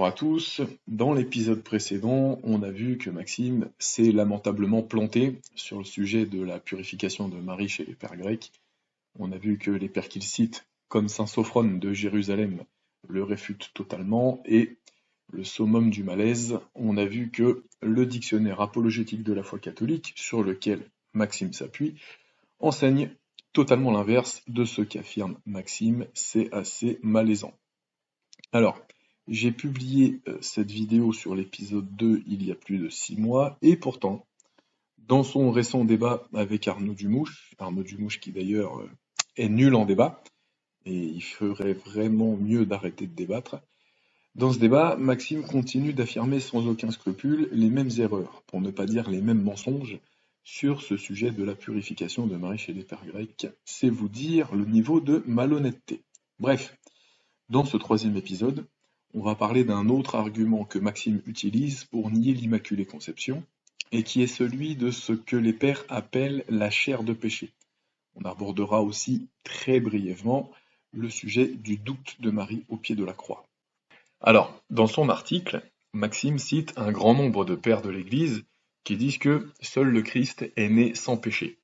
à tous. Dans l'épisode précédent, on a vu que Maxime s'est lamentablement planté sur le sujet de la purification de Marie chez les pères grecs. On a vu que les pères qu'il cite, comme saint Sophrone de Jérusalem, le réfutent totalement. Et le summum du malaise, on a vu que le dictionnaire apologétique de la foi catholique, sur lequel Maxime s'appuie, enseigne totalement l'inverse de ce qu'affirme Maxime. C'est assez malaisant. Alors, j'ai publié cette vidéo sur l'épisode 2 il y a plus de 6 mois, et pourtant, dans son récent débat avec Arnaud Dumouche qui d'ailleurs est nul en débat, et il ferait vraiment mieux d'arrêter de débattre, dans ce débat, Maxime continue d'affirmer sans aucun scrupule les mêmes erreurs, pour ne pas dire les mêmes mensonges, sur ce sujet de la purification de Marie chez les pères grecs. C'est vous dire le niveau de malhonnêteté. Bref, dans ce troisième épisode, on va parler d'un autre argument que Maxime utilise pour nier l'Immaculée Conception, et qui est celui de ce que les pères appellent la chair de péché. On abordera aussi très brièvement le sujet du doute de Marie au pied de la croix. Alors, dans son article, Maxime cite un grand nombre de pères de l'Église qui disent que seul le Christ est né sans péché,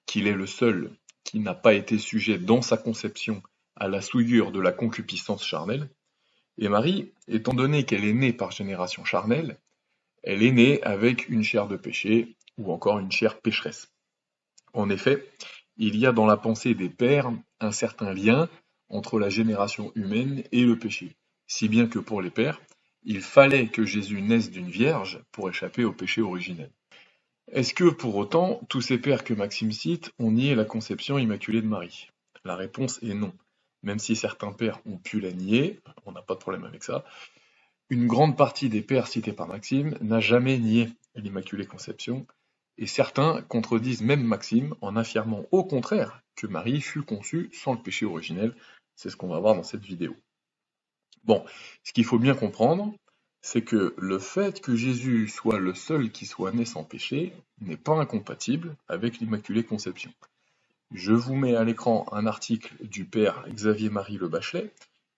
qu'il est le seul qui n'a pas été sujet dans sa conception à la souillure de la concupiscence charnelle, et Marie, étant donné qu'elle est née par génération charnelle, elle est née avec une chair de péché, ou encore une chair pécheresse. En effet, il y a dans la pensée des pères un certain lien entre la génération humaine et le péché, si bien que pour les pères, il fallait que Jésus naisse d'une vierge pour échapper au péché originel. Est-ce que pour autant, tous ces pères que Maxime cite ont nié la conception immaculée de Marie? La réponse est non. Même si certains pères ont pu la nier, on n'a pas de problème avec ça, une grande partie des pères cités par Maxime n'a jamais nié l'Immaculée Conception, et certains contredisent même Maxime en affirmant au contraire que Marie fut conçue sans le péché originel. C'est ce qu'on va voir dans cette vidéo. Bon, ce qu'il faut bien comprendre, c'est que le fait que Jésus soit le seul qui soit né sans péché n'est pas incompatible avec l'Immaculée Conception. Je vous mets à l'écran un article du père Xavier-Marie Le Bachelet,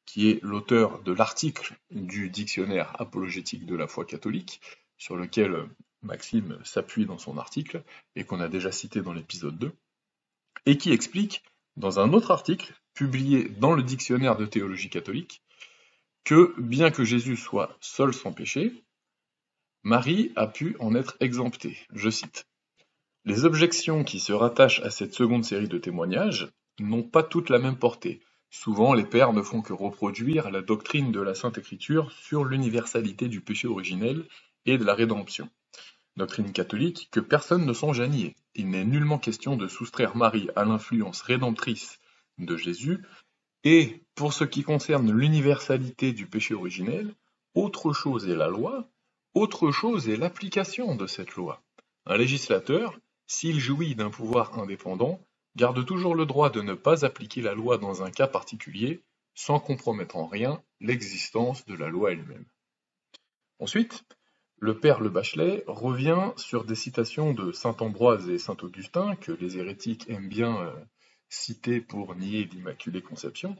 qui est l'auteur de l'article du dictionnaire apologétique de la foi catholique, sur lequel Maxime s'appuie dans son article, et qu'on a déjà cité dans l'épisode 2, et qui explique, dans un autre article, publié dans le dictionnaire de théologie catholique, que bien que Jésus soit seul sans péché, Marie a pu en être exemptée. Je cite. Les objections qui se rattachent à cette seconde série de témoignages n'ont pas toutes la même portée. Souvent, les pères ne font que reproduire la doctrine de la Sainte Écriture sur l'universalité du péché originel et de la rédemption. Doctrine catholique que personne ne songe à nier. Il n'est nullement question de soustraire Marie à l'influence rédemptrice de Jésus, et pour ce qui concerne l'universalité du péché originel, autre chose est la loi, autre chose est l'application de cette loi. Un législateur, s'il jouit d'un pouvoir indépendant, garde toujours le droit de ne pas appliquer la loi dans un cas particulier, sans compromettre en rien l'existence de la loi elle-même. Ensuite, le père Le Bachelet revient sur des citations de saint Ambroise et saint Augustin, que les hérétiques aiment bien citer pour nier l'Immaculée Conception,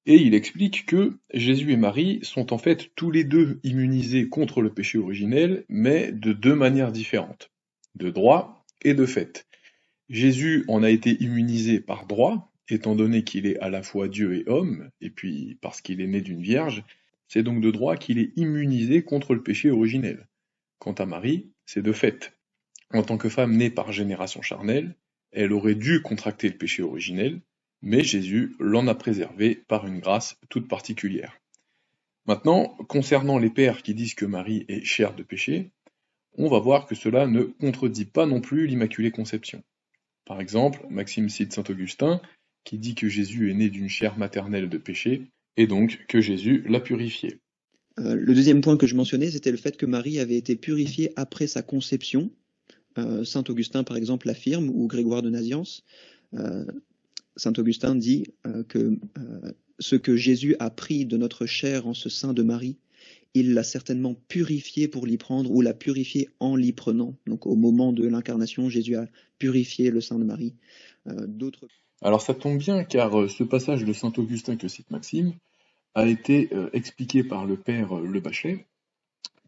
et il explique que Jésus et Marie sont en fait tous les deux immunisés contre le péché originel, mais de deux manières différentes, de droit et de fait. Jésus en a été immunisé par droit, étant donné qu'il est à la fois Dieu et homme, et puis parce qu'il est né d'une vierge, c'est donc de droit qu'il est immunisé contre le péché originel. Quant à Marie, c'est de fait. En tant que femme née par génération charnelle, elle aurait dû contracter le péché originel, mais Jésus l'en a préservé par une grâce toute particulière. Maintenant, concernant les pères qui disent que Marie est chair de péché, on va voir que cela ne contredit pas non plus l'Immaculée Conception. Par exemple, Maxime cite saint Augustin, qui dit que Jésus est né d'une chair maternelle de péché, et donc que Jésus l'a purifié. Le deuxième point que je mentionnais, c'était le fait que Marie avait été purifiée après sa conception. Saint Augustin, par exemple, l'affirme, ou Grégoire de Nazianze. Saint Augustin dit que ce que Jésus a pris de notre chair en ce sein de Marie, il l'a certainement purifié pour l'y prendre, ou l'a purifié en l'y prenant. Donc au moment de l'incarnation, Jésus a purifié le sein de Marie. Alors ça tombe bien, car ce passage de saint Augustin que cite Maxime a été expliqué par le père Le Bachelet,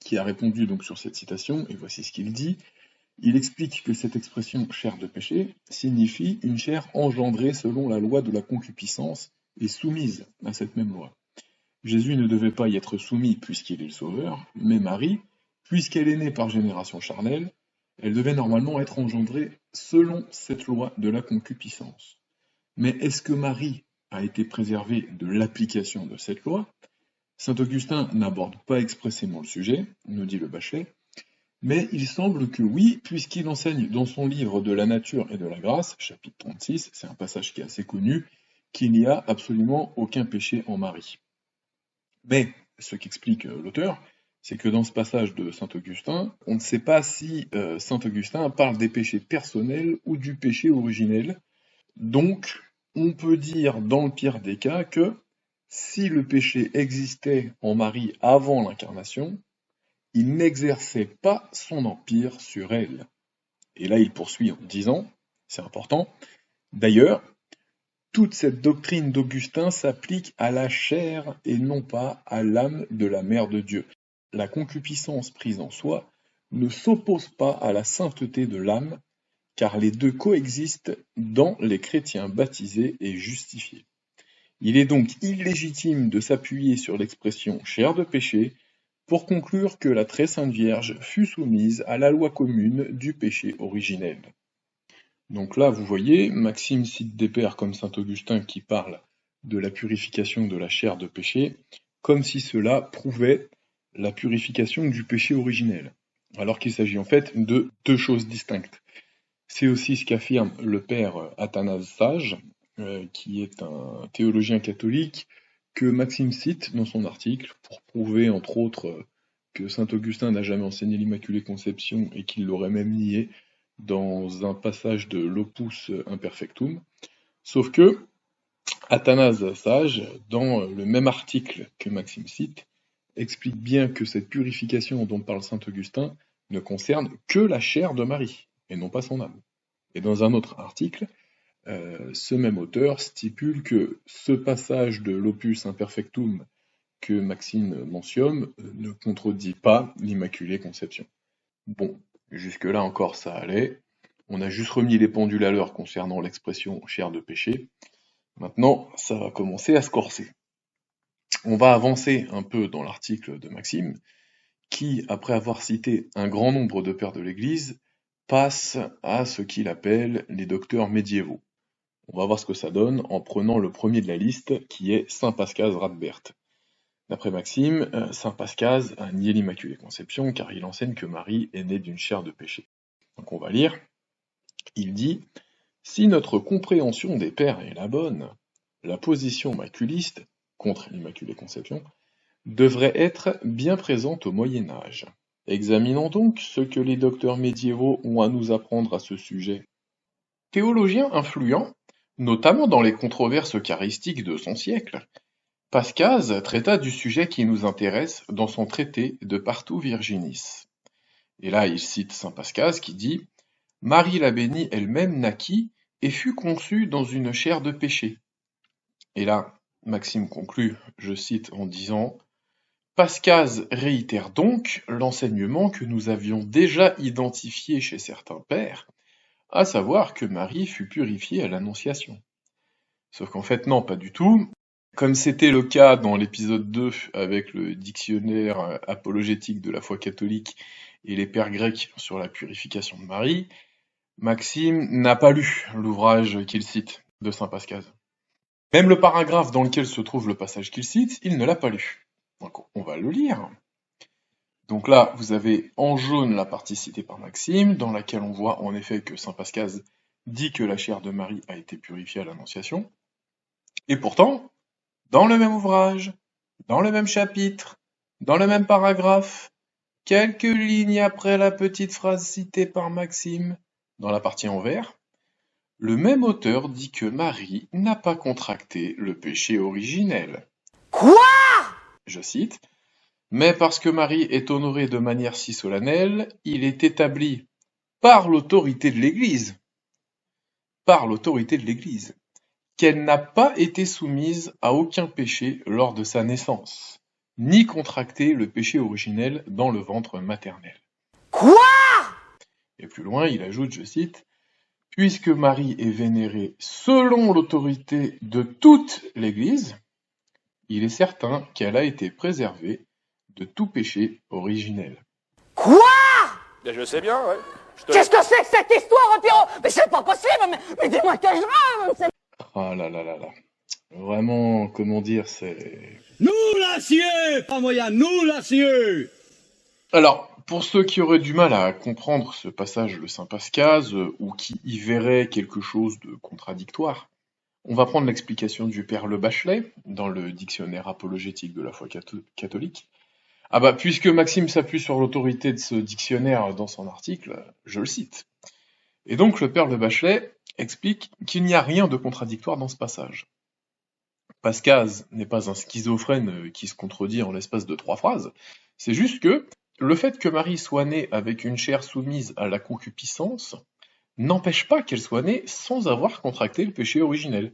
qui a répondu donc sur cette citation, et voici ce qu'il dit. Il explique que cette expression « chair de péché » signifie une chair engendrée selon la loi de la concupiscence et soumise à cette même loi. Jésus ne devait pas y être soumis puisqu'il est le Sauveur, mais Marie, puisqu'elle est née par génération charnelle, elle devait normalement être engendrée selon cette loi de la concupiscence. Mais est-ce que Marie a été préservée de l'application de cette loi? Saint Augustin n'aborde pas expressément le sujet, nous dit le Bachelet, mais il semble que oui, puisqu'il enseigne dans son livre de la nature et de la grâce, chapitre 36, c'est un passage qui est assez connu, qu'il n'y a absolument aucun péché en Marie. Mais ce qu'explique l'auteur, c'est que dans ce passage de saint Augustin, on ne sait pas si saint Augustin parle des péchés personnels ou du péché originel. Donc, on peut dire dans le pire des cas que si le péché existait en Marie avant l'incarnation, il n'exerçait pas son empire sur elle. Et là, il poursuit en disant, c'est important, d'ailleurs, toute cette doctrine d'Augustin s'applique à la chair et non pas à l'âme de la Mère de Dieu. La concupiscence prise en soi ne s'oppose pas à la sainteté de l'âme, car les deux coexistent dans les chrétiens baptisés et justifiés. Il est donc illégitime de s'appuyer sur l'expression « chair de péché » pour conclure que la très sainte Vierge fut soumise à la loi commune du péché originel. Donc là, vous voyez, Maxime cite des pères comme saint Augustin qui parlent de la purification de la chair de péché, comme si cela prouvait la purification du péché originel, alors qu'il s'agit en fait de deux choses distinctes. C'est aussi ce qu'affirme le père Athanase Sage, qui est un théologien catholique, que Maxime cite dans son article pour prouver, entre autres, que saint Augustin n'a jamais enseigné l'Immaculée Conception et qu'il l'aurait même nié dans un passage de l'Opus Imperfectum. Sauf que Athanase Sage, dans le même article que Maxime cite, explique bien que cette purification dont parle saint Augustin ne concerne que la chair de Marie, et non pas son âme. Et dans un autre article, ce même auteur stipule que ce passage de l'Opus Imperfectum que Maxime mentionne ne contredit pas l'Immaculée Conception. Bon, jusque-là encore ça allait. On a juste remis les pendules à l'heure concernant l'expression « chair de péché ». Maintenant, ça va commencer à se corser. On va avancer un peu dans l'article de Maxime, qui, après avoir cité un grand nombre de pères de l'Église, passe à ce qu'il appelle les docteurs médiévaux. On va voir ce que ça donne en prenant le premier de la liste, qui est saint Pascase Radbert. D'après Maxime, saint Pascase a nié l'Immaculée Conception car il enseigne que Marie est née d'une chair de péché. Donc on va lire. Il dit « Si notre compréhension des pères est la bonne, la position maculiste, contre l'Immaculée Conception, devrait être bien présente au Moyen-Âge. Examinons donc ce que les docteurs médiévaux ont à nous apprendre à ce sujet. Théologien influent, notamment dans les controverses eucharistiques de son siècle, Pascase traita du sujet qui nous intéresse dans son traité de Partu Virginis. Et là, il cite saint Pascase qui dit « Marie la bénie elle-même naquit et fut conçue dans une chair de péché. » Et là, Maxime conclut, je cite en disant « Pascase réitère donc l'enseignement que nous avions déjà identifié chez certains pères, à savoir que Marie fut purifiée à l'Annonciation. » Sauf qu'en fait, non, pas du tout. Comme c'était le cas dans l'épisode 2 avec le dictionnaire apologétique de la foi catholique et les pères grecs sur la purification de Marie, Maxime n'a pas lu l'ouvrage qu'il cite de saint Pascase. Même le paragraphe dans lequel se trouve le passage qu'il cite, il ne l'a pas lu. Donc on va le lire. Donc là, vous avez en jaune la partie citée par Maxime, dans laquelle on voit en effet que saint Pascase dit que la chair de Marie a été purifiée à l'Annonciation. Et pourtant, dans le même ouvrage, dans le même chapitre, dans le même paragraphe, quelques lignes après la petite phrase citée par Maxime, dans la partie en vert, le même auteur dit que Marie n'a pas contracté le péché originel. Quoi ? Je cite, « Mais parce que Marie est honorée de manière si solennelle, il est établi par l'autorité de l'Église, qu'elle n'a pas été soumise à aucun péché lors de sa naissance, ni contracté le péché originel dans le ventre maternel. Quoi? Et plus loin, il ajoute, je cite, « Puisque Marie est vénérée selon l'autorité de toute l'Église, il est certain qu'elle a été préservée de tout péché originel. » Quoi? Ben, je sais bien, ouais. Qu'est-ce que c'est que cette histoire, Pierrot? Mais c'est pas possible, mais dis-moi que je rêve. Ah là là là là. Vraiment, comment dire, c'est... Nous l'acier, pas moyen, nous l'acier. Alors, pour ceux qui auraient du mal à comprendre ce passage de saint Pascase, ou qui y verraient quelque chose de contradictoire, on va prendre l'explication du père Le Bachelet, dans le dictionnaire apologétique de la foi catholique. Ah bah, puisque Maxime s'appuie sur l'autorité de ce dictionnaire dans son article, je le cite. Et donc le père Le Bachelet explique qu'il n'y a rien de contradictoire dans ce passage. Pascase n'est pas un schizophrène qui se contredit en l'espace de 3 phrases, c'est juste que le fait que Marie soit née avec une chair soumise à la concupiscence n'empêche pas qu'elle soit née sans avoir contracté le péché originel.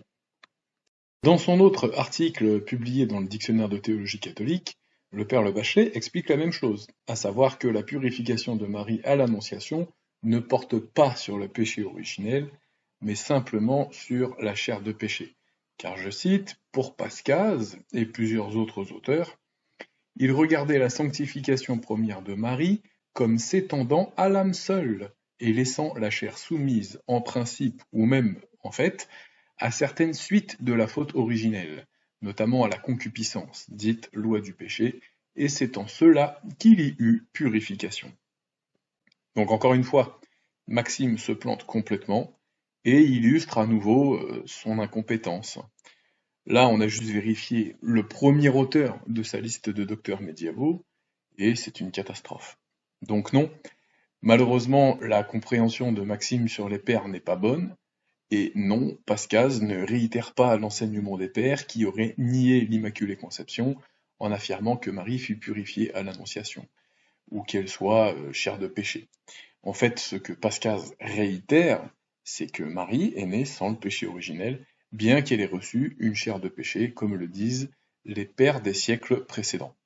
Dans son autre article publié dans le Dictionnaire de théologie catholique, le père Le Bachelet explique la même chose, à savoir que la purification de Marie à l'Annonciation ne porte pas sur le péché originel, mais simplement sur la chair de péché. Car je cite, pour Pascase et plusieurs autres auteurs, il regardait la sanctification première de Marie comme s'étendant à l'âme seule, et laissant la chair soumise en principe ou même en fait à certaines suites de la faute originelle, notamment à la concupiscence, dite loi du péché, et c'est en cela qu'il y eut purification. Donc encore une fois, Maxime se plante complètement, et illustre à nouveau son incompétence. Là, on a juste vérifié le premier auteur de sa liste de docteurs médiévaux, et c'est une catastrophe. Donc non, malheureusement, la compréhension de Maxime sur les pères n'est pas bonne, et non, Pascase ne réitère pas l'enseignement des pères qui auraient nié l'Immaculée Conception en affirmant que Marie fut purifiée à l'Annonciation, ou qu'elle soit chair de péché. En fait, ce que Pascase réitère, c'est que Marie est née sans le péché originel, bien qu'elle ait reçu une chair de péché, comme le disent les pères des siècles précédents.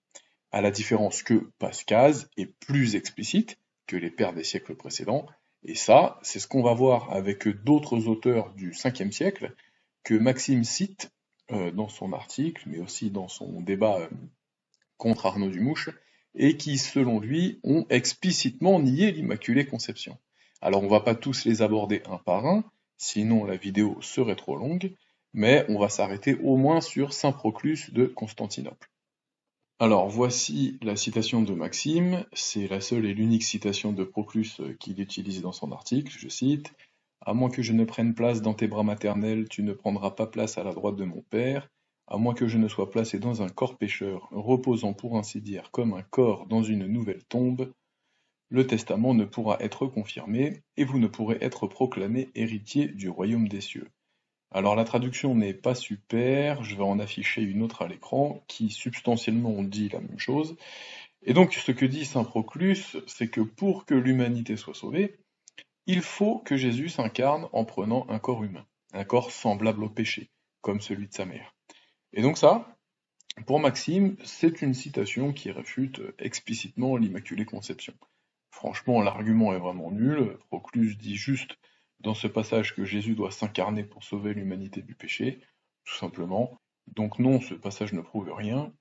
À la différence que Pascase est plus explicite que les pères des siècles précédents, et ça, c'est ce qu'on va voir avec d'autres auteurs du 5e siècle, que Maxime cite dans son article, mais aussi dans son débat contre Arnaud Dumouche, et qui, selon lui, ont explicitement nié l'Immaculée Conception. Alors on va pas tous les aborder un par un, sinon la vidéo serait trop longue, mais on va s'arrêter au moins sur saint Proclus de Constantinople. Alors voici la citation de Maxime, c'est la seule et l'unique citation de Proclus qu'il utilise dans son article, je cite « À moins que je ne prenne place dans tes bras maternels, tu ne prendras pas place à la droite de mon Père. À moins que je ne sois placé dans un corps pécheur, reposant pour ainsi dire comme un corps dans une nouvelle tombe, le testament ne pourra être confirmé, et vous ne pourrez être proclamé héritier du royaume des cieux. » Alors la traduction n'est pas super, je vais en afficher une autre à l'écran, qui substantiellement dit la même chose. Et donc ce que dit saint Proclus, c'est que pour que l'humanité soit sauvée, il faut que Jésus s'incarne en prenant un corps humain, un corps semblable au péché, comme celui de sa mère. Et donc ça, pour Maxime, c'est une citation qui réfute explicitement l'Immaculée Conception. Franchement, l'argument est vraiment nul, Proclus dit juste dans ce passage que Jésus doit s'incarner pour sauver l'humanité du péché, tout simplement. Donc non, ce passage ne prouve rien.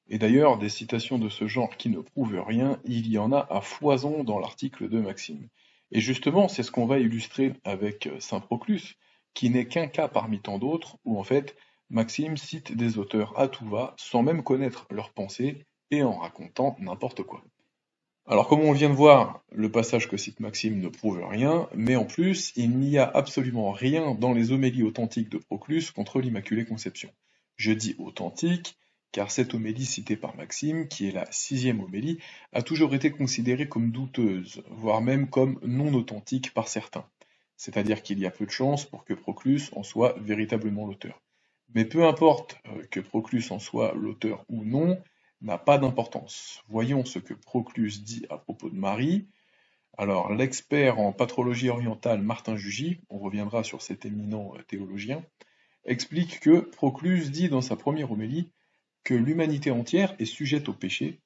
Et d'ailleurs, des citations de ce genre qui ne prouvent rien, il y en a à foison dans l'article de Maxime. Et justement, c'est ce qu'on va illustrer avec saint Proclus, qui n'est qu'un cas parmi tant d'autres, où en fait, Maxime cite des auteurs à tout va, sans même connaître leurs pensées, et en racontant n'importe quoi. Alors comme on vient de voir, le passage que cite Maxime ne prouve rien, mais en plus, il n'y a absolument rien dans les homélies authentiques de Proclus contre l'Immaculée Conception. Je dis authentique, car cette homélie citée par Maxime, qui est la 6e homélie, a toujours été considérée comme douteuse, voire même comme non authentique par certains. C'est-à-dire qu'il y a peu de chances pour que Proclus en soit véritablement l'auteur. Mais peu importe que Proclus en soit l'auteur ou non, n'a pas d'importance. Voyons ce que Proclus dit à propos de Marie. Alors, l'expert en patrologie orientale Martin Jugy, on reviendra sur cet éminent théologien, explique que Proclus dit dans sa première homélie que l'humanité entière est sujette au péché,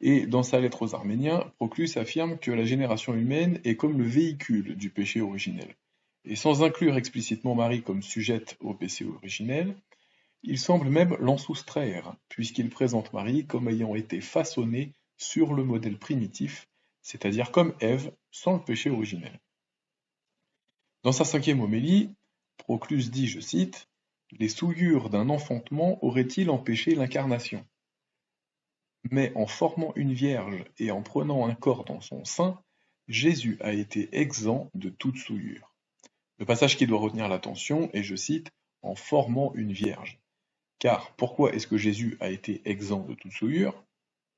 et dans sa lettre aux Arméniens, Proclus affirme que la génération humaine est comme le véhicule du péché originel. Et sans inclure explicitement Marie comme sujette au péché originel, il semble même l'en soustraire, puisqu'il présente Marie comme ayant été façonnée sur le modèle primitif, c'est-à-dire comme Ève, sans le péché originel. Dans sa cinquième homélie, Proclus dit, je cite, « Les souillures d'un enfantement auraient-ils empêché l'incarnation ? Mais en formant une vierge et en prenant un corps dans son sein, Jésus a été exempt de toute souillure. » Le passage qui doit retenir l'attention est, je cite, « en formant une vierge ». Car pourquoi est-ce que Jésus a été exempt de toute souillure ?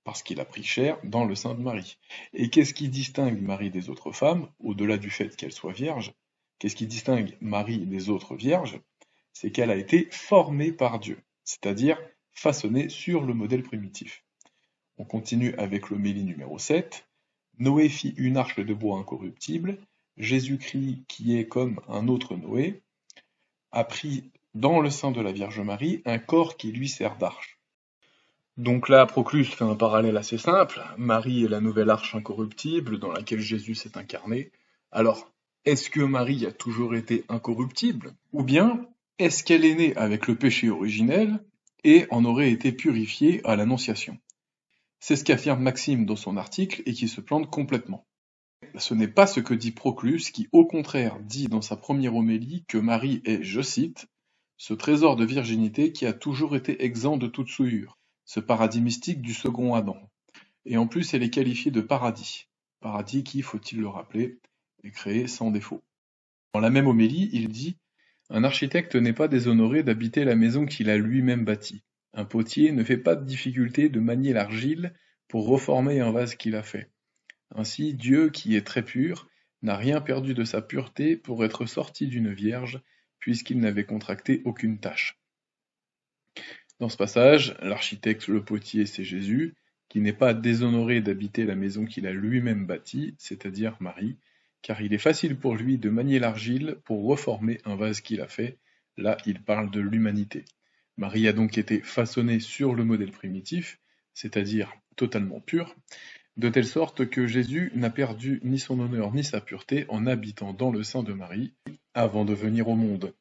Parce qu'il a pris chair dans le sein de Marie. Et qu'est-ce qui distingue Marie des autres femmes, au-delà du fait qu'elle soit vierge ? Qu'est-ce qui distingue Marie des autres vierges ? C'est qu'elle a été formée par Dieu, c'est-à-dire façonnée sur le modèle primitif. On continue avec l'homélie numéro 7. Noé fit une arche de bois incorruptible. Jésus-Christ, qui est comme un autre Noé, a pris dans le sein de la Vierge Marie un corps qui lui sert d'arche. Donc là, Proclus fait un parallèle assez simple. Marie est la nouvelle arche incorruptible dans laquelle Jésus s'est incarné. Alors, est-ce que Marie a toujours été incorruptible ? Ou bien, est-ce qu'elle est née avec le péché originel et en aurait été purifiée à l'Annonciation ? C'est ce qu'affirme Maxime dans son article et qui se plante complètement. Ce n'est pas ce que dit Proclus qui, au contraire, dit dans sa première homélie que Marie est, je cite, « ce trésor de virginité qui a toujours été exempt de toute souillure, ce paradis mystique du second Adam. » Et en plus, elle est qualifiée de paradis. Paradis qui, faut-il le rappeler, est créé sans défaut. Dans la même homélie, il dit « Un architecte n'est pas déshonoré d'habiter la maison qu'il a lui-même bâtie. Un potier ne fait pas de difficulté de manier l'argile pour reformer un vase qu'il a fait. Ainsi, Dieu, qui est très pur, n'a rien perdu de sa pureté pour être sorti d'une vierge, puisqu'il n'avait contracté aucune tache. » Dans ce passage, l'architecte, le potier, c'est Jésus, qui n'est pas déshonoré d'habiter la maison qu'il a lui-même bâtie, c'est-à-dire Marie, car il est facile pour lui de manier l'argile pour reformer un vase qu'il a fait. Là, il parle de l'humanité. Marie a donc été façonnée sur le modèle primitif, c'est-à-dire totalement pure, de telle sorte que Jésus n'a perdu ni son honneur ni sa pureté en habitant dans le sein de Marie avant de venir au monde.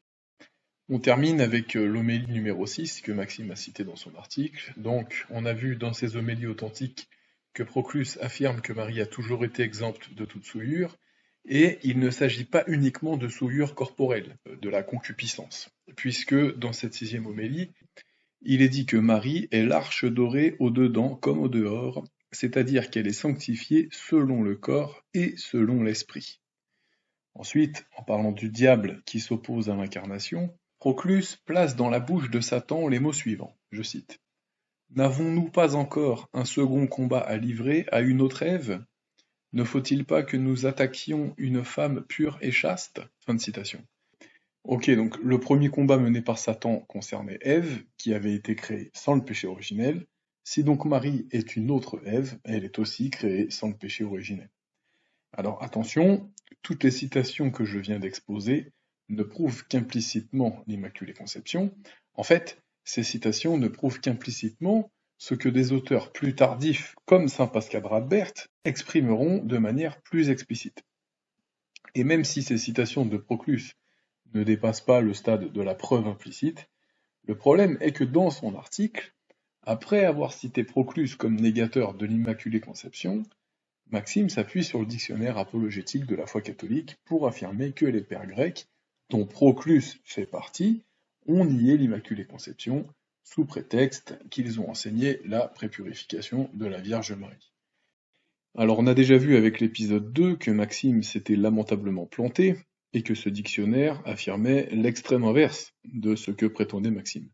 On termine avec l'homélie numéro 6 que Maxime a cité dans son article. Donc, on a vu dans ces homélies authentiques que Proclus affirme que Marie a toujours été exempte de toute souillure, et il ne s'agit pas uniquement de souillure corporelle, de la concupiscence, puisque dans cette 6e homélie, il est dit que Marie est l'arche dorée au dedans comme au dehors, c'est-à-dire qu'elle est sanctifiée selon le corps et selon l'esprit. Ensuite, en parlant du diable qui s'oppose à l'incarnation, Proclus place dans la bouche de Satan les mots suivants, je cite. « N'avons-nous pas encore un second combat à livrer à une autre Ève ? Ne faut-il pas que nous attaquions une femme pure et chaste ?» Fin de citation. Ok, donc le premier combat mené par Satan concernait Ève, qui avait été créée sans le péché originel. Si donc Marie est une autre Ève, elle est aussi créée sans le péché originel. Alors attention, toutes les citations que je viens d'exposer ne prouvent qu'implicitement l'Immaculée Conception. En fait, ces citations ne prouvent qu'implicitement ce que des auteurs plus tardifs, comme saint Pascal Radbert, exprimeront de manière plus explicite. Et même si ces citations de Proclus ne dépassent pas le stade de la preuve implicite, le problème est que dans son article, après avoir cité Proclus comme négateur de l'Immaculée Conception, Maxime s'appuie sur le dictionnaire apologétique de la foi catholique pour affirmer que les pères grecs, dont Proclus fait partie, ont nié l'Immaculée Conception sous prétexte qu'ils ont enseigné la prépurification de la Vierge Marie. Alors on a déjà vu avec l'épisode 2 que Maxime s'était lamentablement planté et que ce dictionnaire affirmait l'extrême inverse de ce que prétendait Maxime.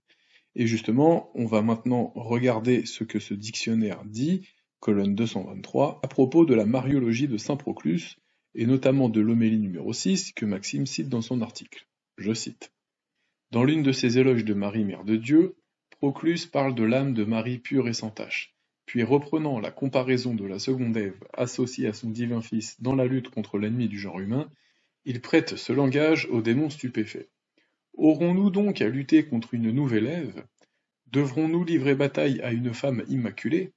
Et justement, on va maintenant regarder ce que ce dictionnaire dit, colonne 223, à propos de la mariologie de saint Proclus, et notamment de l'homélie numéro 6 que Maxime cite dans son article. Je cite. Dans l'une de ses éloges de Marie, Mère de Dieu, Proclus parle de l'âme de Marie pure et sans tache, puis reprenant la comparaison de la seconde Ève associée à son divin Fils dans la lutte contre l'ennemi du genre humain, il prête ce langage au démon stupéfait. Aurons-nous donc à lutter contre une nouvelle Ève? Devrons-nous livrer bataille à une femme immaculée?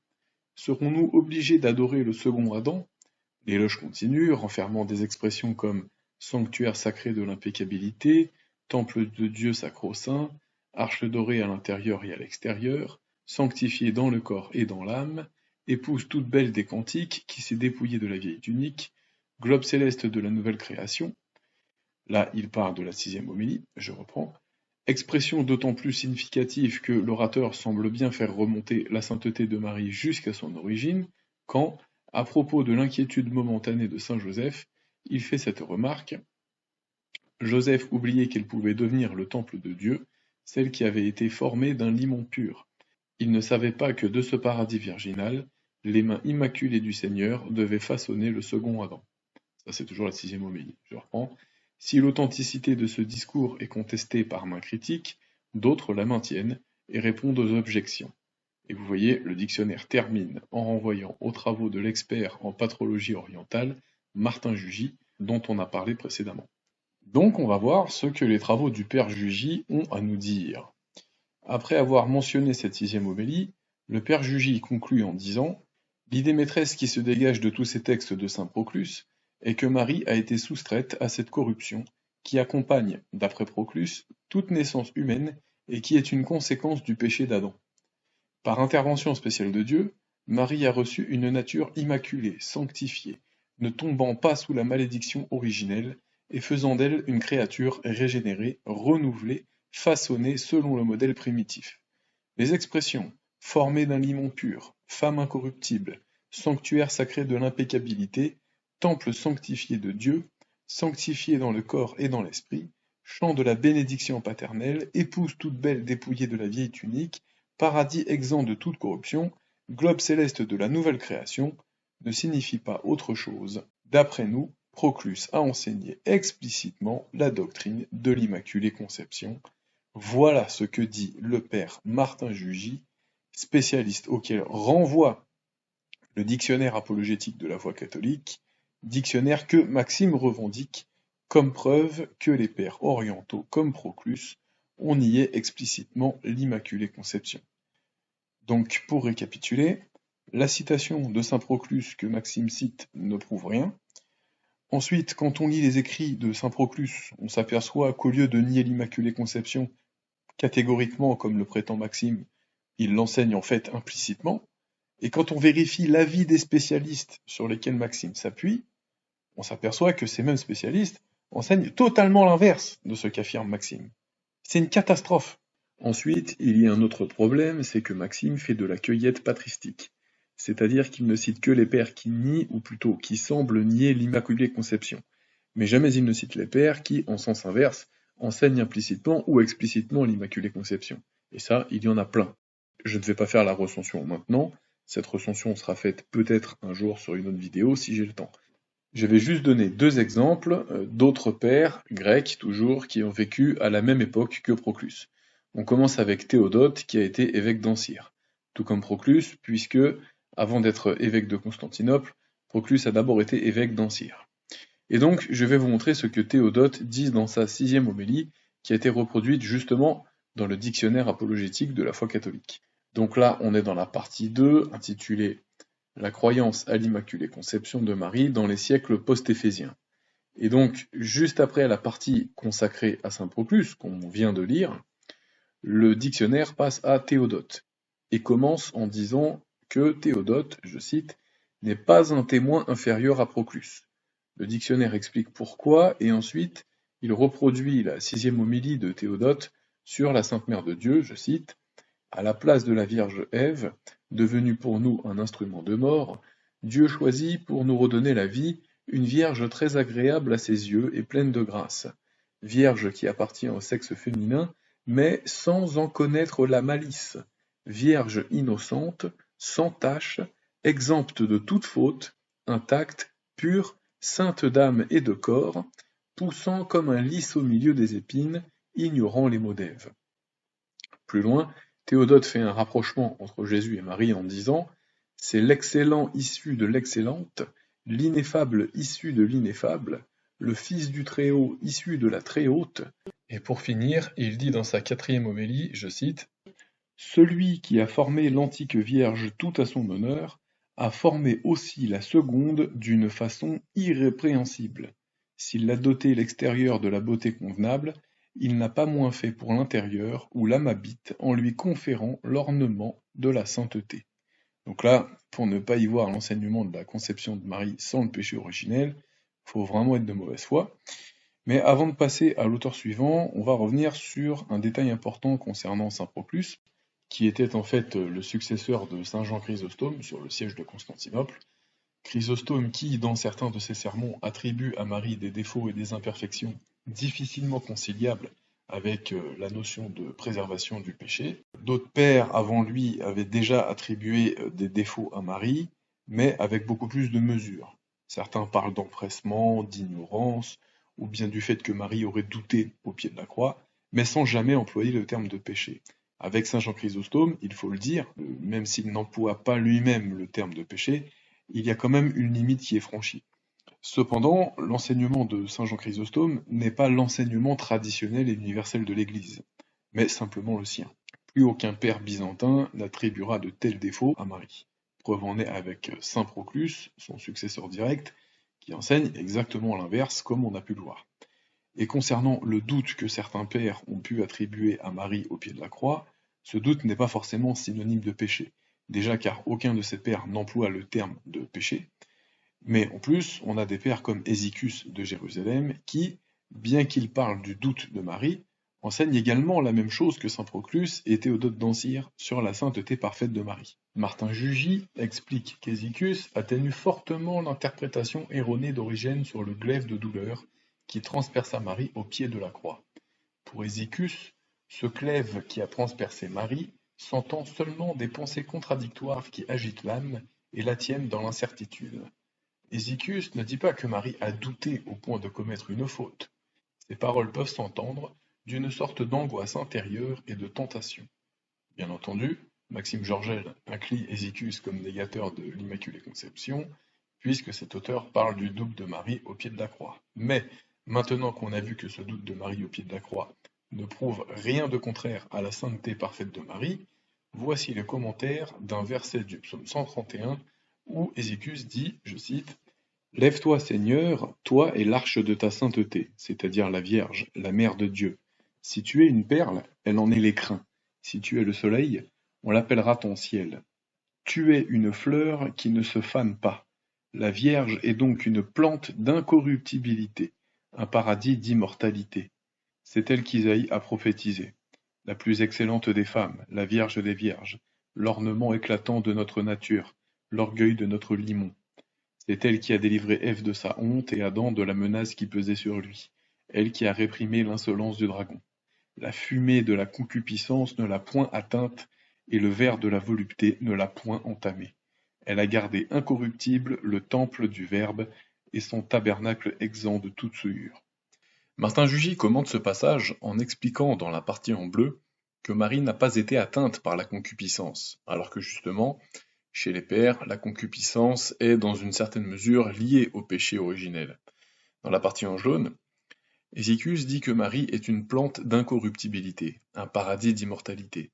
Serons-nous obligés d'adorer le second Adam? L'éloge continue, renfermant des expressions comme sanctuaire sacré de l'impeccabilité, temple de Dieu sacro-saint, arche dorée à l'intérieur et à l'extérieur, sanctifié dans le corps et dans l'âme, épouse toute belle des cantiques qui s'est dépouillée de la vieille tunique, globe céleste de la nouvelle création. Là, il parle de la 6e homélie, je reprends. Expression d'autant plus significative que l'orateur semble bien faire remonter la sainteté de Marie jusqu'à son origine, quand, à propos de l'inquiétude momentanée de saint Joseph, il fait cette remarque. Joseph oubliait qu'elle pouvait devenir le temple de Dieu, celle qui avait été formée d'un limon pur. Il ne savait pas que de ce paradis virginal, les mains immaculées du Seigneur devaient façonner le second Adam. Ça, c'est toujours la 6e homélie. Je reprends. Si l'authenticité de ce discours est contestée par main critique, d'autres la maintiennent et répondent aux objections. Et vous voyez, le dictionnaire termine en renvoyant aux travaux de l'expert en patrologie orientale, Martin Jugy, dont on a parlé précédemment. Donc on va voir ce que les travaux du père Jugy ont à nous dire. Après avoir mentionné cette 6e homélie, le père Jugy conclut en disant « L'idée maîtresse qui se dégage de tous ces textes de saint Proclus est que Marie a été soustraite à cette corruption qui accompagne, d'après Proclus, toute naissance humaine et qui est une conséquence du péché d'Adam. Par intervention spéciale de Dieu, Marie a reçu une nature immaculée, sanctifiée, ne tombant pas sous la malédiction originelle et faisant d'elle une créature régénérée, renouvelée, façonnée selon le modèle primitif. Les expressions « formée d'un limon pur »,« femme incorruptible »,« sanctuaire sacré de l'impeccabilité »,« temple sanctifié de Dieu »,« sanctifié dans le corps et dans l'esprit »,« chant de la bénédiction paternelle »,« épouse toute belle dépouillée de la vieille tunique »,« paradis exempt de toute corruption »,« globe céleste de la nouvelle création », ne signifient pas autre chose. D'après nous, Proclus a enseigné explicitement la doctrine de l'Immaculée Conception. Voilà ce que dit le père Martin Jugy, spécialiste auquel renvoie le dictionnaire apologétique de la foi catholique, dictionnaire que Maxime revendique comme preuve que les pères orientaux comme Proclus ont nié explicitement l'Immaculée Conception. Donc pour récapituler, la citation de saint Proclus que Maxime cite ne prouve rien. Ensuite, quand on lit les écrits de saint Proclus, on s'aperçoit qu'au lieu de nier l'Immaculée Conception catégoriquement comme le prétend Maxime, il l'enseigne en fait implicitement. Et quand on vérifie l'avis des spécialistes sur lesquels Maxime s'appuie, on s'aperçoit que ces mêmes spécialistes enseignent totalement l'inverse de ce qu'affirme Maxime. C'est une catastrophe. Ensuite, il y a un autre problème, c'est que Maxime fait de la cueillette patristique. C'est-à-dire qu'il ne cite que les pères qui nient, ou plutôt qui semblent nier l'Immaculée Conception. Mais jamais il ne cite les pères qui, en sens inverse, enseignent implicitement ou explicitement l'Immaculée Conception. Et ça, il y en a plein. Je ne vais pas faire la recension maintenant, cette recension sera faite peut-être un jour sur une autre vidéo si j'ai le temps. Je vais juste donner 2 exemples d'autres pères, grecs toujours, qui ont vécu à la même époque que Proclus. On commence avec Théodote qui a été évêque d'Ancyre, tout comme Proclus, puisque, avant d'être évêque de Constantinople, Proclus a d'abord été évêque d'Ancyre. Et donc, je vais vous montrer ce que Théodote dit dans sa 6e homélie, qui a été reproduite justement dans le dictionnaire apologétique de la foi catholique. Donc là, on est dans la partie 2, intitulée « La croyance à l'Immaculée Conception de Marie dans les siècles post-éphésiens ». Et donc, juste après la partie consacrée à saint Proclus, qu'on vient de lire, le dictionnaire passe à Théodote, et commence en disant que Théodote, je cite, « n'est pas un témoin inférieur à Proclus ». Le dictionnaire explique pourquoi, et ensuite, il reproduit la 6e homélie de Théodote sur la Sainte Mère de Dieu, je cite, « À la place de la Vierge Ève, devenue pour nous un instrument de mort, Dieu choisit pour nous redonner la vie une Vierge très agréable à ses yeux et pleine de grâce, Vierge qui appartient au sexe féminin, mais sans en connaître la malice, Vierge innocente, sans tache, exempte de toute faute, intacte, pure, sainte d'âme et de corps, poussant comme un lys au milieu des épines, ignorant les mots d'Ève. » Plus loin, Théodote fait un rapprochement entre Jésus et Marie en disant « C'est l'excellent issu de l'excellente, l'ineffable issu de l'ineffable, le Fils du Très-Haut issu de la Très-Haute, Et pour finir, il dit dans sa 4e homélie, je cite, « Celui qui a formé l'antique Vierge tout à son honneur a formé aussi la seconde d'une façon irrépréhensible. S'il a doté l'extérieur de la beauté convenable, il n'a pas moins fait pour l'intérieur où l'âme habite en lui conférant l'ornement de la sainteté. » Donc là, pour ne pas y voir l'enseignement de la conception de Marie sans le péché originel, il faut vraiment être de mauvaise foi. Mais avant de passer à l'auteur suivant, on va revenir sur un détail important concernant saint Proclus, qui était en fait le successeur de saint Jean Chrysostome sur le siège de Constantinople. Chrysostome qui, dans certains de ses sermons, attribue à Marie des défauts et des imperfections difficilement conciliables avec la notion de préservation du péché. D'autres pères avant lui avaient déjà attribué des défauts à Marie, mais avec beaucoup plus de mesure. Certains parlent d'empressement, d'ignorance, ou bien du fait que Marie aurait douté au pied de la croix, mais sans jamais employer le terme de péché. Avec saint Jean Chrysostome, il faut le dire, même s'il n'emploie pas lui-même le terme de péché, il y a quand même une limite qui est franchie. Cependant, l'enseignement de saint Jean Chrysostome n'est pas l'enseignement traditionnel et universel de l'Église, mais simplement le sien. Plus aucun père byzantin n'attribuera de tels défauts à Marie. Preuve en est avec saint Proclus, son successeur direct, qui enseigne exactement l'inverse, comme on a pu le voir. Et concernant le doute que certains pères ont pu attribuer à Marie au pied de la croix, ce doute n'est pas forcément synonyme de péché. Déjà car aucun de ces pères n'emploie le terme de péché, mais en plus, on a des pères comme Hésychus de Jérusalem qui, bien qu'il parle du doute de Marie, enseigne également la même chose que saint Proclus et Théodote d'Ancyre sur la sainteté parfaite de Marie. Martin Jugy explique qu'Hésychus atténue fortement l'interprétation erronée d'Origène sur le glaive de douleur qui transperça Marie au pied de la croix. Pour Hésychus, ce glaive qui a transpercé Marie s'entend seulement des pensées contradictoires qui agitent l'âme et la tiennent dans l'incertitude. Hésychus ne dit pas que Marie a douté au point de commettre une faute. Ces paroles peuvent s'entendre d'une sorte d'angoisse intérieure et de tentation. Bien entendu, Maxime Georgel inclut Hésychus comme négateur de l'Immaculée Conception, puisque cet auteur parle du doute de Marie au pied de la croix. Mais, maintenant qu'on a vu que ce doute de Marie au pied de la croix ne prouve rien de contraire à la sainteté parfaite de Marie, voici le commentaire d'un verset du psaume 131 où Hésychus dit, je cite, « Lève-toi Seigneur, toi et l'arche de ta sainteté, c'est-à-dire la Vierge, la Mère de Dieu. Si tu es une perle, elle en est l'écrin. Si tu es le soleil, on l'appellera ton ciel. Tu es une fleur qui ne se fane pas. La Vierge est donc une plante d'incorruptibilité, un paradis d'immortalité. C'est elle qu'Isaïe a prophétisé. La plus excellente des femmes, la Vierge des Vierges, l'ornement éclatant de notre nature, l'orgueil de notre limon. C'est elle qui a délivré Ève de sa honte et Adam de la menace qui pesait sur lui, elle qui a réprimé l'insolence du dragon. La fumée de la concupiscence ne l'a point atteinte, et le ver de la volupté ne l'a point entamée. Elle a gardé incorruptible le temple du Verbe, et son tabernacle exempt de toute souillure. Martin Jugy commente ce passage en expliquant dans la partie en bleu que Marie n'a pas été atteinte par la concupiscence, alors que justement, chez les pères, la concupiscence est dans une certaine mesure liée au péché originel. Dans la partie en jaune, Hésychus dit que Marie est une plante d'incorruptibilité, un paradis d'immortalité.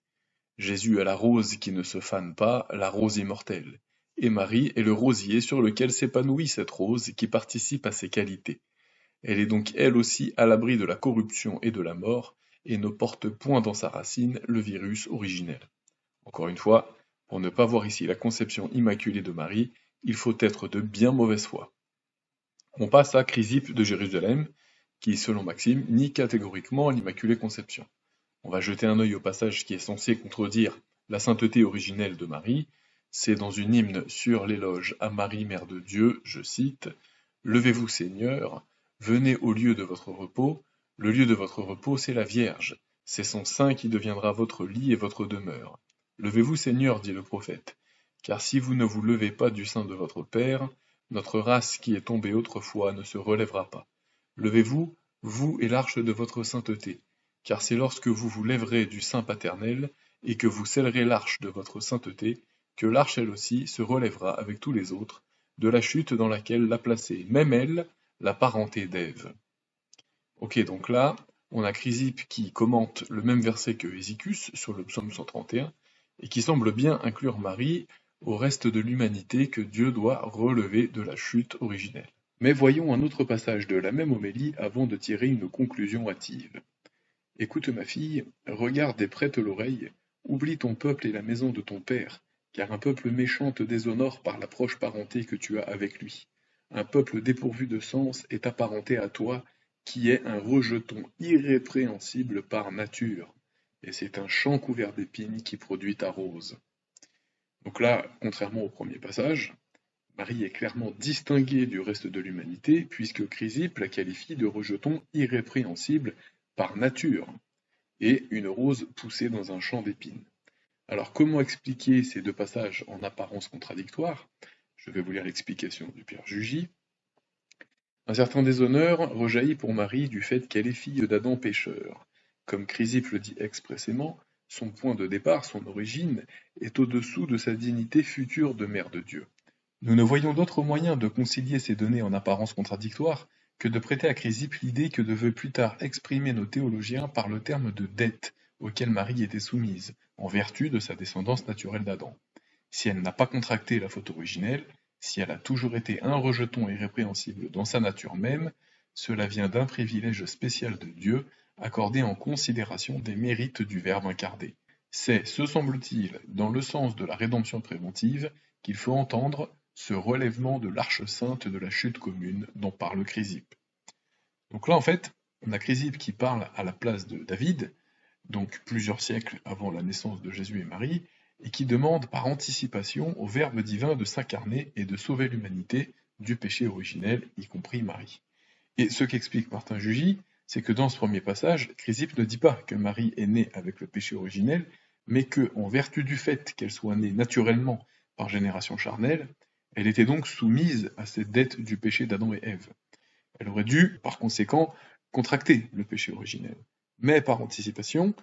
Jésus est la rose qui ne se fane pas, la rose immortelle, et Marie est le rosier sur lequel s'épanouit cette rose qui participe à ses qualités. Elle est donc elle aussi à l'abri de la corruption et de la mort, et ne porte point dans sa racine le virus originel. Encore une fois, pour ne pas voir ici la conception immaculée de Marie, il faut être de bien mauvaise foi. On passe à Chrysippe de Jérusalem, qui, selon Maxime, nie catégoriquement l'Immaculée Conception. On va jeter un œil au passage qui est censé contredire la sainteté originelle de Marie. C'est dans une hymne sur l'éloge à Marie, Mère de Dieu, je cite « Levez-vous Seigneur, venez au lieu de votre repos. Le lieu de votre repos, c'est la Vierge. C'est son sein qui deviendra votre lit et votre demeure. Levez-vous Seigneur, dit le prophète, car si vous ne vous levez pas du sein de votre Père, notre race qui est tombée autrefois ne se relèvera pas. Levez-vous, vous et l'arche de votre sainteté, car c'est lorsque vous vous lèverez du sein paternel et que vous scellerez l'arche de votre sainteté, que l'arche elle aussi se relèvera avec tous les autres, de la chute dans laquelle l'a placée, même elle, la parenté d'Ève. Ok, donc là, On a Chrysippe qui commente le même verset que Hésychus sur le psaume 131 et qui semble bien inclure Marie au reste de l'humanité que Dieu doit relever de la chute originelle. Mais voyons un autre passage de la même homélie avant de tirer une conclusion hâtive. Écoute ma fille, regarde et prête l'oreille, oublie ton peuple et la maison de ton père, car un peuple méchant te déshonore par la proche parenté que tu as avec lui. Un peuple dépourvu de sens est apparenté à toi, qui est un rejeton irrépréhensible par nature, et c'est un champ couvert d'épines qui produit ta rose. Donc là, contrairement au premier passage, Marie est clairement distinguée du reste de l'humanité, puisque Chrysippe la qualifie de rejeton irrépréhensible par nature, et une rose poussée dans un champ d'épines. Alors comment expliquer ces deux passages en apparence contradictoires? Je vais vous lire l'explication du Père Jugy. Un certain déshonneur rejaillit pour Marie du fait qu'elle est fille d'Adam pécheur. Comme Chrysippe le dit expressément, son point de départ, son origine, est au-dessous de sa dignité future de mère de Dieu. Nous ne voyons d'autre moyen de concilier ces données en apparence contradictoires que de prêter à Chrysippe l'idée que devaient plus tard exprimer nos théologiens par le terme de dette auquel Marie était soumise, en vertu de sa descendance naturelle d'Adam. Si elle n'a pas contracté la faute originelle, si elle a toujours été un rejeton irrépréhensible dans sa nature même, cela vient d'un privilège spécial de Dieu, accordé en considération des mérites du Verbe incarné. C'est, se semble-t-il, dans le sens de la rédemption préventive, qu'il faut entendre ce relèvement de l'arche sainte de la chute commune dont parle Chrysippe. Donc là, en fait, on a Chrysippe qui parle à la place de David, donc plusieurs siècles avant la naissance de Jésus et Marie, et qui demande par anticipation au Verbe divin de s'incarner et de sauver l'humanité du péché originel, y compris Marie. Et ce qu'explique Martin Jugy, c'est que dans ce premier passage, Chrysippe ne dit pas que Marie est née avec le péché originel, mais que, en vertu du fait qu'elle soit née naturellement par génération charnelle, elle était donc soumise à cette dette du péché d'Adam et Ève. Elle aurait dû, par conséquent, contracter le péché originel. Mais par anticipation,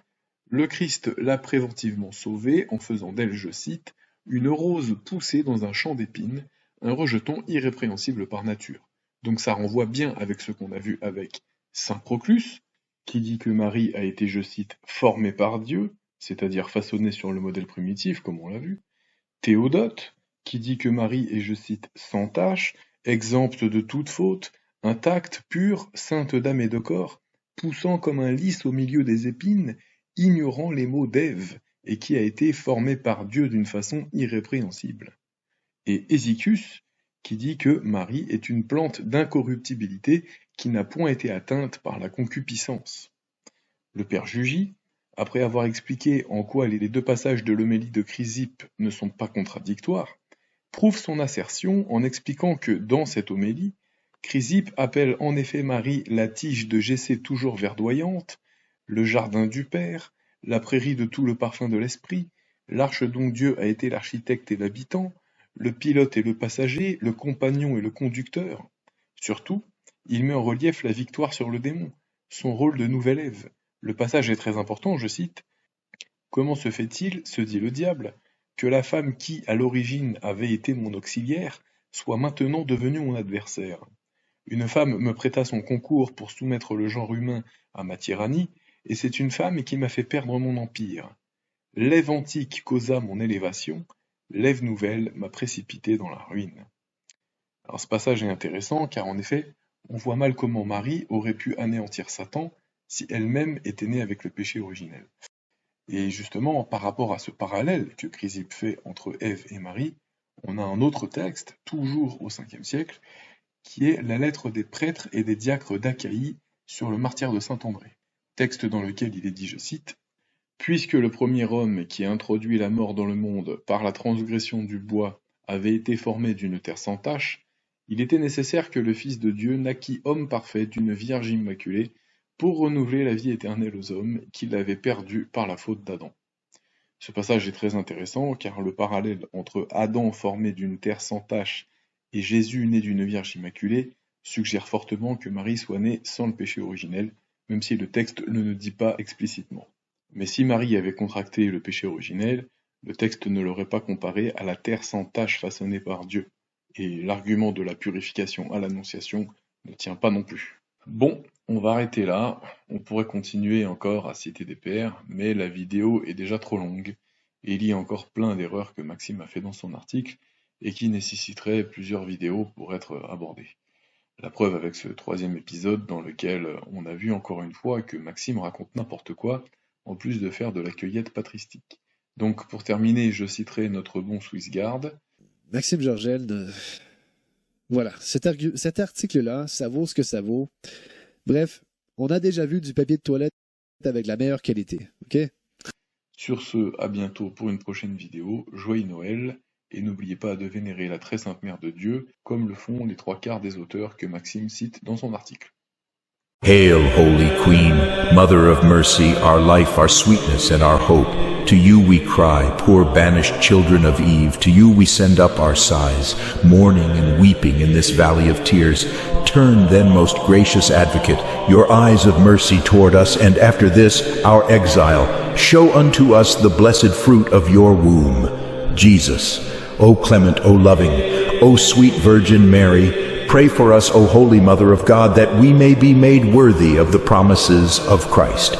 le Christ l'a préventivement sauvée en faisant d'elle, je cite, une rose poussée dans un champ d'épines, un rejeton irrépréhensible par nature. Donc ça renvoie bien avec ce qu'on a vu avec saint Proclus, qui dit que Marie a été, je cite, formée par Dieu, c'est-à-dire façonnée sur le modèle primitif, comme on l'a vu. Théodote, qui dit que Marie est, je cite, sans tache, exempte de toute faute, intacte, pure, sainte d'âme et de corps, poussant comme un lys au milieu des épines, ignorant les mots d'Ève, et qui a été formée par Dieu d'une façon irrépréhensible. Et Hésychus, qui dit que Marie est une plante d'incorruptibilité qui n'a point été atteinte par la concupiscence. Le Père Jugy, après avoir expliqué en quoi les deux passages de l'homélie de Chrysippe ne sont pas contradictoires, prouve son assertion en expliquant que dans cette homélie, Chrysippe appelle en effet Marie la tige de Jessé toujours verdoyante, le jardin du Père, la prairie de tout le parfum de l'Esprit, l'arche dont Dieu a été l'architecte et l'habitant, le pilote et le passager, le compagnon et le conducteur. Surtout, il met en relief la victoire sur le démon, son rôle de nouvelle Ève. Le passage est très important, je cite. « Comment se fait-il, se dit le diable, que la femme qui, à l'origine, avait été mon auxiliaire, soit maintenant devenue mon adversaire? Une femme me prêta son concours pour soumettre le genre humain à ma tyrannie, et c'est une femme qui m'a fait perdre mon empire. L'Ève antique causa mon élévation, l'Ève nouvelle m'a précipité dans la ruine. » Alors ce passage est intéressant car en effet, on voit mal comment Marie aurait pu anéantir Satan si elle-même était née avec le péché originel. Et justement, par rapport à ce parallèle que Chrysippe fait entre Ève et Marie, on a un autre texte, toujours au 5e siècle, qui est la lettre des prêtres et des diacres d'Achaïe sur le martyre de saint André. Texte dans lequel il est dit, je cite, « Puisque le premier homme qui a introduit la mort dans le monde par la transgression du bois avait été formé d'une terre sans tache, il était nécessaire que le Fils de Dieu naquît homme parfait d'une Vierge immaculée pour renouveler la vie éternelle aux hommes qu'il avait perdue par la faute d'Adam. » Ce passage est très intéressant car le parallèle entre Adam formé d'une terre sans tache et Jésus né d'une Vierge immaculée suggère fortement que Marie soit née sans le péché originel, même si le texte ne le dit pas explicitement. Mais si Marie avait contracté le péché originel, le texte ne l'aurait pas comparé à la terre sans tache façonnée par Dieu, et l'argument de la purification à l'Annonciation ne tient pas non plus. Bon, On va arrêter là. On pourrait continuer encore à citer des pères, mais la vidéo est déjà trop longue, et il y a encore plein d'erreurs que Maxime a fait dans son article, et qui nécessiteraient plusieurs vidéos pour être abordées. La preuve avec ce 3e épisode dans lequel on a vu encore une fois que Maxime raconte n'importe quoi, en plus de faire de la cueillette patristique. Donc pour terminer, je citerai notre bon Swissguard. Maxime Georgel, voilà, cet article-là, ça vaut ce que ça vaut. Bref, on a déjà vu du papier de toilette avec la meilleure qualité, ok? Sur ce, à bientôt pour une prochaine vidéo, joyeux Noël, et n'oubliez pas de vénérer la très sainte Mère de Dieu, comme le font les 3/4 des auteurs que Maxime cite dans son article. Hail, Holy Queen, Mother of Mercy, our life, our sweetness, and our hope. To you we cry, poor banished children of Eve. To you we send up our sighs, mourning and weeping in this valley of tears. Turn then, most gracious Advocate, your eyes of mercy toward us, and after this, our exile, show unto us the blessed fruit of your womb, Jesus. O clement, O loving, O sweet Virgin Mary, pray for us, O Holy Mother of God, that we may be made worthy of the promises of Christ.